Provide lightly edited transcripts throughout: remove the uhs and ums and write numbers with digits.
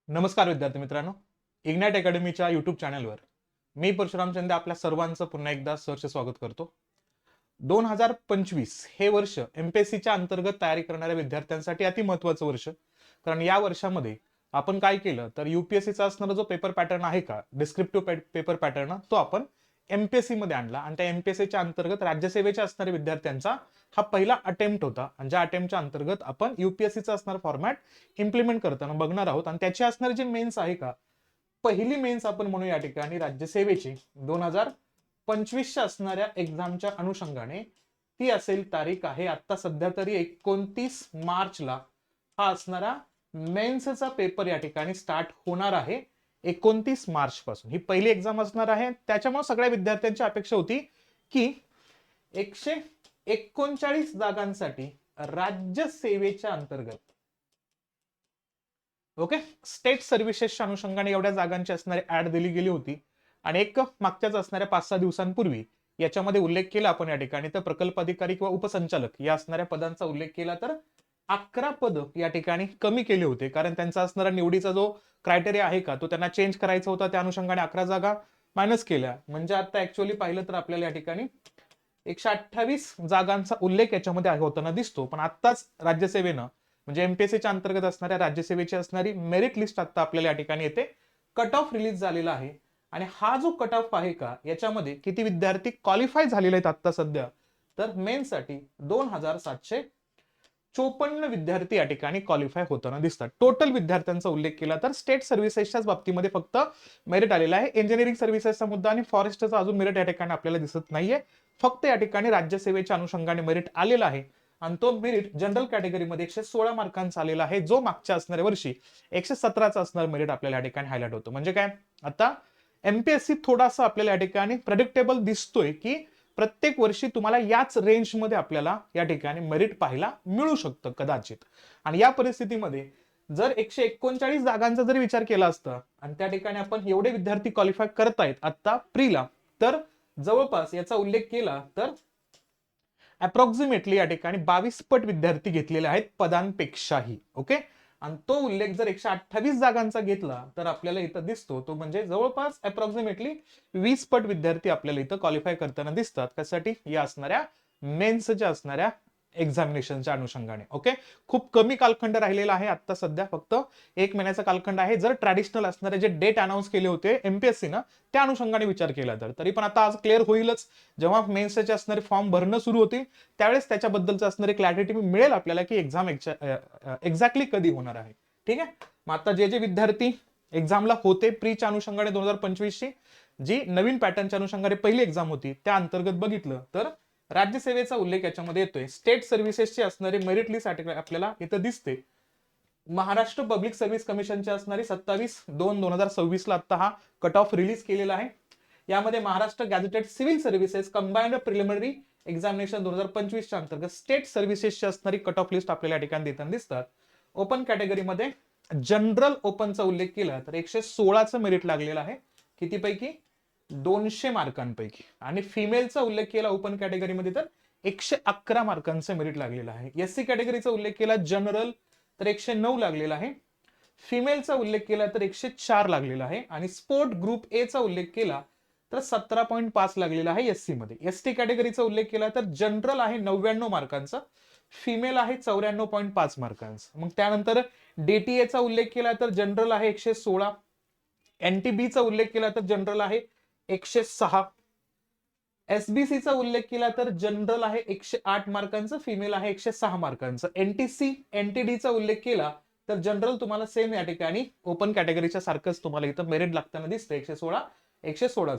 नमस्कार विद्यार्थी मित्रांनो, इग्नाइट अकॅडमीच्या युट्यूब चॅनलवर मी परशुराम शिंदे आपल्या सर्वांचं पुन्हा एकदा सहर्ष स्वागत करतो. 2025 हे वर्ष एमपीएससीच्या अंतर्गत तयारी करणाऱ्या विद्यार्थ्यांसाठी अति महत्त्वाचं वर्ष. कारण या वर्षामध्ये आपण काय केलं तर यूपीएससीचा असणारा जो पेपर पॅटर्न आहे का, डिस्क्रिप्टिव्ह पेपर पॅटर्न, तो आपण एमपीएससी मध्ये आणला आणि त्या एमपीएससीच्या अंतर्गत राज्यसेवेच्या असणाऱ्या विद्यार्थ्यांचा हा पहिला अटेम्प्ट होता आणि ज्या अटेम्प्टच्या अंतर्गत आपण यूपीएससीचा असणारा फॉर्मॅट इम्प्लिमेंट करताना बघणार आहोत. आणि त्याची असणारी जी मेन्स आहे का, पहिली मेन्स आपण म्हणू या ठिकाणी राज्यसेवेची 2025च्या असणाऱ्या एक्झामच्या अनुषंगाने ती असेल तारीख आहे आता सध्या तरी 29 मार्चला हा असणारा मेन्सचा पेपर या ठिकाणी स्टार्ट होणार आहे. 29 मार्च पासून ही पहिली एक्झाम असणार आहे. त्याच्यामुळे सगळ्या विद्यार्थ्यांची अपेक्षा होती की 139 जागांसाठी राज्यसेवेच्या अंतर्गत ओके स्टेट सर्व्हिसेसच्या अनुषंगाने एवढ्या जागांची असणारी ऍड दिली गेली होती. आणि एक मागच्याच असणाऱ्या 5-6 दिवसांपूर्वी याच्यामध्ये उल्लेख केला आपण या ठिकाणी तर प्रकल्प अधिकारी किंवा उपसंचालक या असणाऱ्या पदांचा उल्लेख केला तर 11 पद या ठिकाणी कमी केले होते. कारण त्यांचा असणारा निवडीचा जो क्रायटेरिया आहे का तो त्यांना चेंज करायचा होता. त्या अनुषंगाने 11 जागा मायनस केल्या. म्हणजे आता ऍक्च्युअली पाहिलं तर आपल्याला या ठिकाणी 128 जागांचा उल्लेख याच्यामध्ये होताना दिसतो. पण आत्ताच राज्यसेवेनं म्हणजे एमपीएससीच्या अंतर्गत असणाऱ्या राज्यसेवेची असणारी मेरिट लिस्ट आता आपल्याला या ठिकाणी येते. कट ऑफ रिलीज झालेला आहे आणि हा जो कट ऑफ आहे का याच्यामध्ये किती विद्यार्थी क्वालिफाय झालेले आहेत आता सध्या तर मेन्ससाठी 2754 विद्यार्थी या ठिकाणी क्वालिफाय होताना दिसतात. टोटल विद्यार्थ्यांचा उल्लेख केला तर स्टेट सर्व्हिसेसच्याच बाबतीमध्ये फक्त मेरिट आलेला आहे. इंजिनिअरिंग सर्व्हिसेसचा मुद्दा आणि फॉरेस्टचा अजून मेरिट या ठिकाणी आपल्याला दिसत नाहीये. फक्त या ठिकाणी राज्यसेवेच्या अनुषंगाने मेरिट आलेला आहे आणि तो मेरिट जनरल कॅटेगरीमध्ये 116 मार्कांचा आलेला आहे, जो मागच्या असणाऱ्या वर्षी 117चा असणार मेरिट आपल्याला या ठिकाणी हायलाइट होतो. म्हणजे काय, आता एमपीएससी थोडासा आपल्याला या ठिकाणी प्रेडिक्टेबल दिसतोय की प्रत्येक वर्षी तुम्हाला याच रेंजमध्ये आपल्याला या ठिकाणी मेरिट पाहायला मिळू शकतं कदाचित. आणि या परिस्थितीमध्ये जर 139 जागांचा जरी विचार केला असता आणि त्या ठिकाणी आपण एवढे विद्यार्थी क्वालिफाय करतायत आता प्रीला, तर जवळपास याचा उल्लेख केला तर अप्रॉक्सिमेटली या ठिकाणी 22 पट विद्यार्थी घेतलेले आहेत पदांपेक्षाही. ओके, आणि तो उल्लेख जर 128 जागांचा घेतला तर आपल्याला इथं दिसतो तो म्हणजे जवळपास अप्रॉक्सिमेटली 20 पट विद्यार्थी आपल्याला इथं क्वालिफाय करताना दिसतात. कशासाठी, या असणाऱ्या मेन्सच्या असणाऱ्या एक्झामिनेशनच्या अनुषंगाने. ओके, खूप कमी कालखंड राहिलेला आहे आता सध्या, फक्त 1 महिन्याचा कालखंड आहे. जर ट्रॅडिशनल असणारे जे डेट अनाऊन्स केले होते एमपीएससीनं त्या अनुषंगाने विचार केला तर तरी पण आता आज क्लिअर होईलच. जेव्हा मेन्सचे असणारे फॉर्म भरणं सुरू होतील त्यावेळेस त्याच्याबद्दलचं असणारी क्लॅरिटी मिळेल आपल्याला की एक्झाम एक्झॅक्टली कधी होणार आहे. ठीक आहे, मग आता जे जे विद्यार्थी एक्झामला होते प्रीच्या अनुषंगाने 2025 ची जी नवीन पॅटर्नच्या अनुषंगाने पहिली एक्झाम होती त्या अंतर्गत बघितलं तर राज्यसेवेचा उल्लेख याच्यामध्ये येतोय. स्टेट सर्व्हिसेसची असणारी मेरिट लिस्ट आपल्याला इथं दिसते. महाराष्ट्र पब्लिक सर्व्हिस कमिशनची असणारी 27/2/2026 ला आता हा कट ऑफ रिलीज केलेला आहे. यामध्ये Maharashtra gazetted civil services combined preliminary examination 2025च्या अंतर्गत स्टेट सर्व्हिसेसची असणारी कट ऑफ लिस्ट आपल्याला या ठिकाणी देताना दिसतात. ओपन कॅटेगरीमध्ये जनरल ओपनचा उल्लेख केला तर 116चं मेरिट लागलेलं आहे. कितीपैकी, 200 मार्कांपैकी. आणि फिमेलचा उल्लेख केला ओपन कॅटेगरीमध्ये तर 111 मार्कांचं मेरिट लागलेलं आहे. एससी कॅटेगरीचा उल्लेख केला जनरल तर 109 लागलेला आहे. फिमेलचा उल्लेख केला तर 104 लागलेला आहे. आणि स्पोर्ट ग्रुप ए चा उल्लेख केला तर 17.5 लागलेला आहे एससी मध्ये. एसटी कॅटेगरीचा उल्लेख केला तर जनरल आहे 99 मार्कांचा, फिमेल आहे 94.5 मार्कांचा. मग त्यानंतर डीटीएचा उल्लेख केला तर जनरल आहे 116, एनटीबीचा उल्लेख केला तर जनरल आहे 106, एसबीसीचा उल्लेख केला तर जनरल आहे 108 मार्कांचं, फिमेल आहे 106 मार्कांचं. एनटीसी एनटीडीचा उल्लेख केला तर जनरल तुम्हाला सेम या ठिकाणी ओपन कॅटेगरीच्या सारखंच तुम्हाला इथं मेरिट लागताना दिसतं 116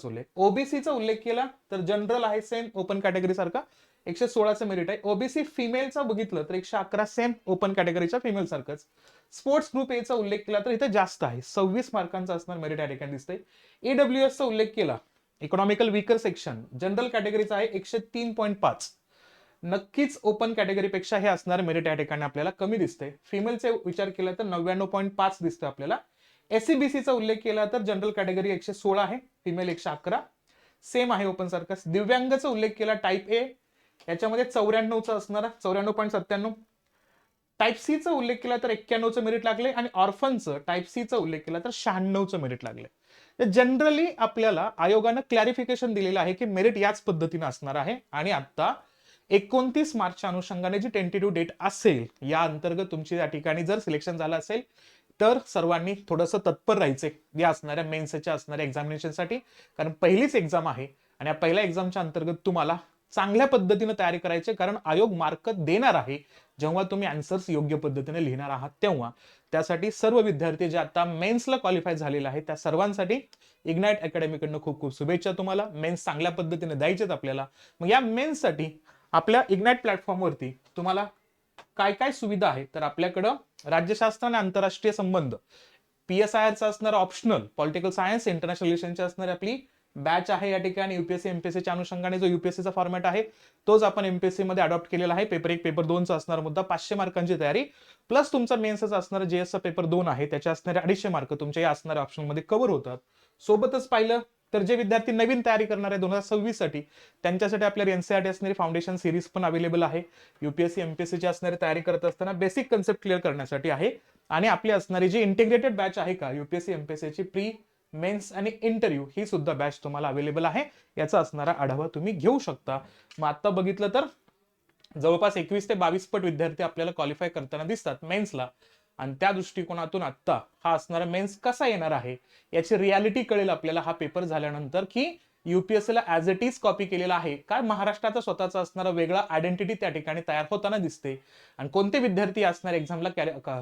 उल्लेख. ओबीसीचा उल्लेख केला तर जनरल आहे सेम ओपन कॅटेगरी सारखा 116चं मेरिट आहे. ओबीसी फिमेलचा बघितलं तर 111 सेम ओपन कॅटेगरीच्या फिमेल सारखंच. स्पोर्ट्स ग्रुप ए चा उल्लेख केला तर इथे जास्त आहे 26 मार्कांचा असणार मेरिट या ठिकाणी दिसतंय. ईडब्ल्यूएस चा उल्लेख केला इकॉनॉमिकल वीकर सेक्शन जनरल कॅटेगरीचा आहे 103.5. नक्कीच ओपन कॅटेगरीपेक्षा हे असणार मेरिट या ठिकाणी आपल्याला कमी दिसते. फिमेलचे विचार केला तर 99.5 दिसतं आपल्याला. एससीबीसीचा उल्लेख केला तर जनरल कॅटेगरी 116 आहे, फिमेल 111 सेम आहे ओपन सारखंच. दिव्यांगचा उल्लेख केला टाईप ए याच्यामध्ये 94चा असणारा 94.97. टाईप सीचा उल्लेख केला तर 91चं मेरिट लागले आणि ऑर्फनचं टाईप सीचा उल्लेख केला तर 96चं मेरिट लागले. जनरली आपल्याला आयोगानं क्लॅरिफिकेशन दिलेलं आहे की मेरिट याच पद्धतीने असणार आहे. आणि आता 29 मार्चच्या अनुषंगाने जी टेंटेटिव्ह डेट असेल या अंतर्गत तुमची या ठिकाणी जर सिलेक्शन झालं असेल तर सर्वांनी थोडंसं तत्पर राहायचे या असणाऱ्या मेन्सच्या असणाऱ्या एक्झामिनेशनसाठी. कारण पहिलीच एक्झाम आहे आणि या पहिल्या एक्झामच्या अंतर्गत तुम्हाला चांगल्या पद्धतीने तयारी करायची, कारण आयोग मार्क देणार आहे जेव्हा तुम्ही आन्सर्स योग्य पद्धतीने लिहिणार आहात तेव्हा. त्यासाठी सर्व विद्यार्थी जे आता मेन्सला क्वालिफाय झालेले आहेत त्या सर्वांसाठी इग्नाइट अकॅडमीकडनं खूप खूप शुभेच्छा. तुम्हाला मेन्स चांगल्या पद्धतीने द्यायचेत आपल्याला. मग या मेन्ससाठी आपल्या इग्नाइट प्लॅटफॉर्मवरती तुम्हाला काय काय सुविधा आहे तर आपल्याकडं राज्यशास्त्र आणि आंतरराष्ट्रीय संबंध PSIRचं असणारं ऑप्शनल, पॉलिटिकल सायन्स, इंटरनॅशनल रिलेशनची असणारी आपली बॅच आहे या ठिकाणी. युपीएससी एमपीएससीच्या अनुषंगाने जो युपीएससीचा फॉर्मॅट आहे तोच आपण एमपीएससी मध्ये अडॉप्ट केलेला आहे. पेपर 1 पेपर 2चा असणार मुद्दा 500 मार्कांची तयारी प्लस तुमचा मेन्सचा असणारा जेएसचा पेपर 2 आहे त्याच्या असणारे 250 मार्क तुमच्या या असणाऱ्या ऑप्शन मध्ये कव्हर होतात. सोबतच पाहिलं तर जे विद्यार्थी नवीन तयारी करणार आहे 2026 साठी त्यांच्यासाठी आपल्या एनसीईआरटी असणारी फाउंडेशन सिरीज पण अवेलेबल आहे. युपीएससी एमपीएससीची असणारी तयारी करत असताना बेसिक कन्सेप्ट क्लिअर करण्यासाठी आहे. आणि आपली असणारी जी इंटिग्रेटेड बॅच आहे का युपीएससी एमपीएससीची प्री मेन्स आणि इंटरव्ह्यू ही सुद्धा बॅच तुम्हाला अवेलेबल आहे. याचा असणारा आढावा तुम्ही घेऊ शकता. मग आता बघितलं तर जवळपास 21 ते 22 पट विद्यार्थी आपल्याला क्वालिफाय करताना दिसतात मेन्सला. आणि त्या दृष्टिकोनातून आता हा असणारा मेन्स कसा येणार आहे याची रियालिटी कळेल आपल्याला हा पेपर झाल्यानंतर की युपीएससीला ऍज इट इज कॉपी केलेला आहे काय महाराष्ट्राचा स्वतःचा असणारा वेगळा आयडेंटिटी त्या ठिकाणी तयार होताना दिसते. आणि कोणते विद्यार्थी असणाऱ्या एक्झामला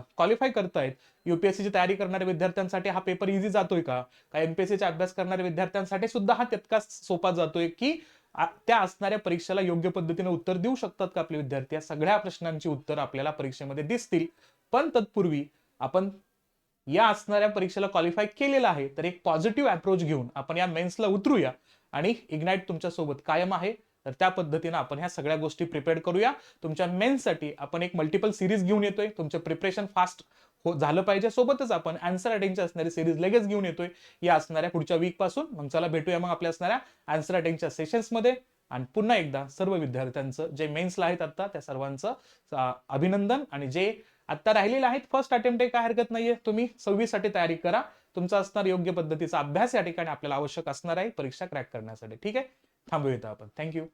क्वालिफाय करतायत, युपीएससीची तयारी करणाऱ्या विद्यार्थ्यांसाठी हा पेपर इझी जातोय का एमपीएससीचा अभ्यास करणाऱ्या विद्यार्थ्यांसाठी सुद्धा हा तितकाच सोपा जातोय की त्या असणाऱ्या परीक्षेला योग्य पद्धतीने उत्तर देऊ शकतात का आपले विद्यार्थी. या सगळ्या प्रश्नांची उत्तर आपल्याला परीक्षेमध्ये दिसतील. पण तत्पूर्वी आपण या असणाऱ्या परीक्षेला क्वालिफाय केलेला आहे तर एक पॉझिटिव्ह अप्रोच घेऊन आपण या मेन्सला उतरूया आणि इग्नाइट तुमच्या सोबत कायम आहे. तर त्या पद्धतीने आपण ह्या सगळ्या गोष्टी प्रिपेअर करूया. तुमच्या मेन्ससाठी आपण एक मल्टिपल सिरीज घेऊन येतोय. तुमचं प्रिपरेशन फास्ट झालं पाहिजे. सोबतच आपण आन्सर रायटिंगची असणारी सिरीज लगेच घेऊन येतोय या असणाऱ्या पुढच्या वीक पासून. मग चला भेटूया मग आपल्या असणाऱ्या आन्सर रायटिंगच्या सेशन्स मध्ये. आणि पुन्हा एकदा सर्व विद्यार्थ्यांचं जे मेन्सला आहेत आता त्या सर्वांचं अभिनंदन. आणि जे आता राहिलेले आहेत फर्स्ट अटेम्प्ट आहे काय हरकत नाहीये, तुम्ही 26 साठी तयारी करा. तुमचा असणार योग्य पद्धतीचा अभ्यास या ठिकाणी आपल्याला आवश्यक असणार आहे परीक्षा क्रॅक करण्यासाठी. ठीक आहे, थांबूया आपण. थँक्यू.